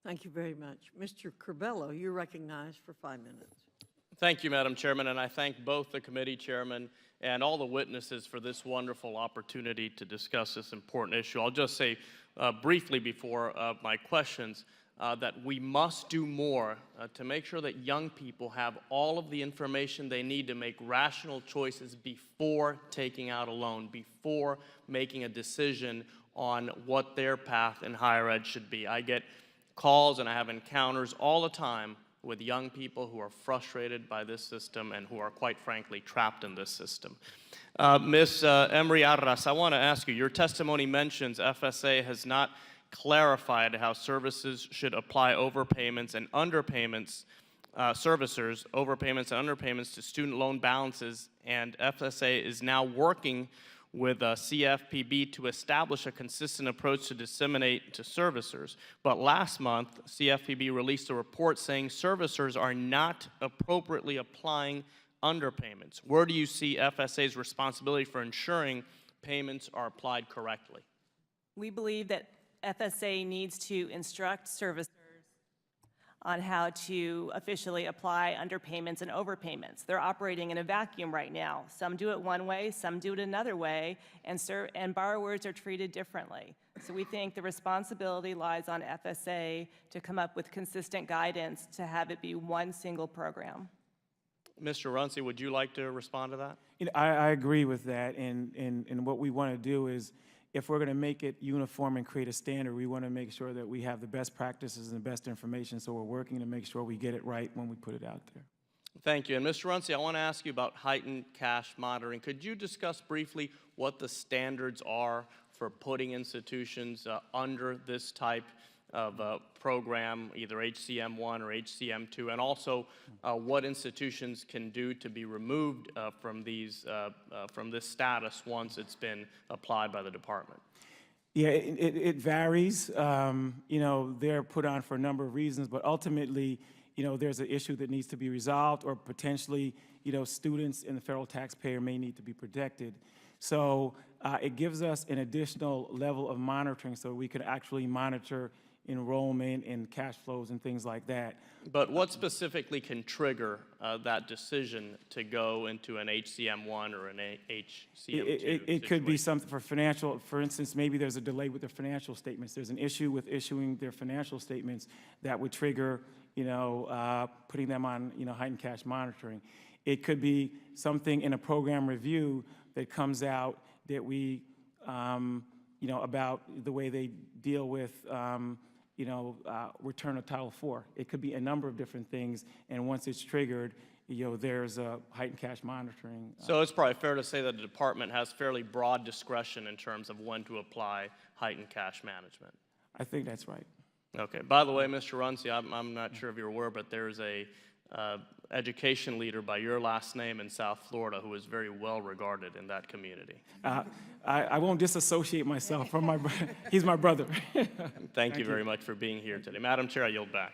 Thank you very much. Mr. Curbelo, you're recognized for 5 minutes. Thank you, Madam Chairman, and I thank both the committee chairman and all the witnesses for this wonderful opportunity to discuss this important issue. I'll just say briefly before my questions that we must do more to make sure that young people have all of the information they need to make rational choices before taking out a loan, before making a decision on what their path in higher ed should be. I get calls and I have encounters all the time with young people who are frustrated by this system and who are, quite frankly, trapped in this system. Ms. Emery Arras, I want to ask you, your testimony mentions FSA has not clarified how services should apply overpayments and underpayments, servicers, overpayments and underpayments to student loan balances, and FSA is now working with CFPB to establish a consistent approach to disseminate to servicers. But last month, CFPB released a report saying servicers are not appropriately applying underpayments. Where do you see FSA's responsibility for ensuring payments are applied correctly? We believe that FSA needs to instruct servicers on how to officially apply underpayments and overpayments. They're operating in a vacuum right now. Some do it one way, some do it another way, and borrowers are treated differently. So we think the responsibility lies on FSA to come up with consistent guidance to have it be one single program. Mr. Runcie, would you like to respond to that? I agree with that, and what we want to do is, if we're going to make it uniform and create a standard, we want to make sure that we have the best practices and the best information, so we're working to make sure we get it right when we put it out there. Thank you. And Mr. Runcie, I want to ask you about heightened cash monitoring. Could you discuss briefly what the standards are for putting institutions under this type of program, either HCM1 or HCM2, and also what institutions can do to be removed from this status once it's been applied by the department? Yeah, it varies. You know, they're put on for a number of reasons, but ultimately, you know, there's an issue that needs to be resolved, or potentially, you know, students and the federal taxpayer may need to be protected. So it gives us an additional level of monitoring so we can actually monitor enrollment and cash flows and things like that. But what specifically can trigger that decision to go into an HCM1 or an HCM2? It could be something for financial, for instance, maybe there's a delay with their financial statements. There's an issue with issuing their financial statements that would trigger, you know, putting them on, you know, heightened cash monitoring. It could be something in a program review that comes out that we, you know, about the way they deal with, you know, return of Title IV. It could be a number of different things, and once it's triggered, you know, there's a heightened cash monitoring. So it's probably fair to say that the department has fairly broad discretion in terms of when to apply heightened cash management. I think that's right. Okay. By the way, Mr. Runcie, I'm not sure if you're aware, but there's a education leader by your last name in South Florida who is very well regarded in that community. I won't disassociate myself from my brother. He's my brother. Thank you very much for being here today. Madam Chair, I yield back.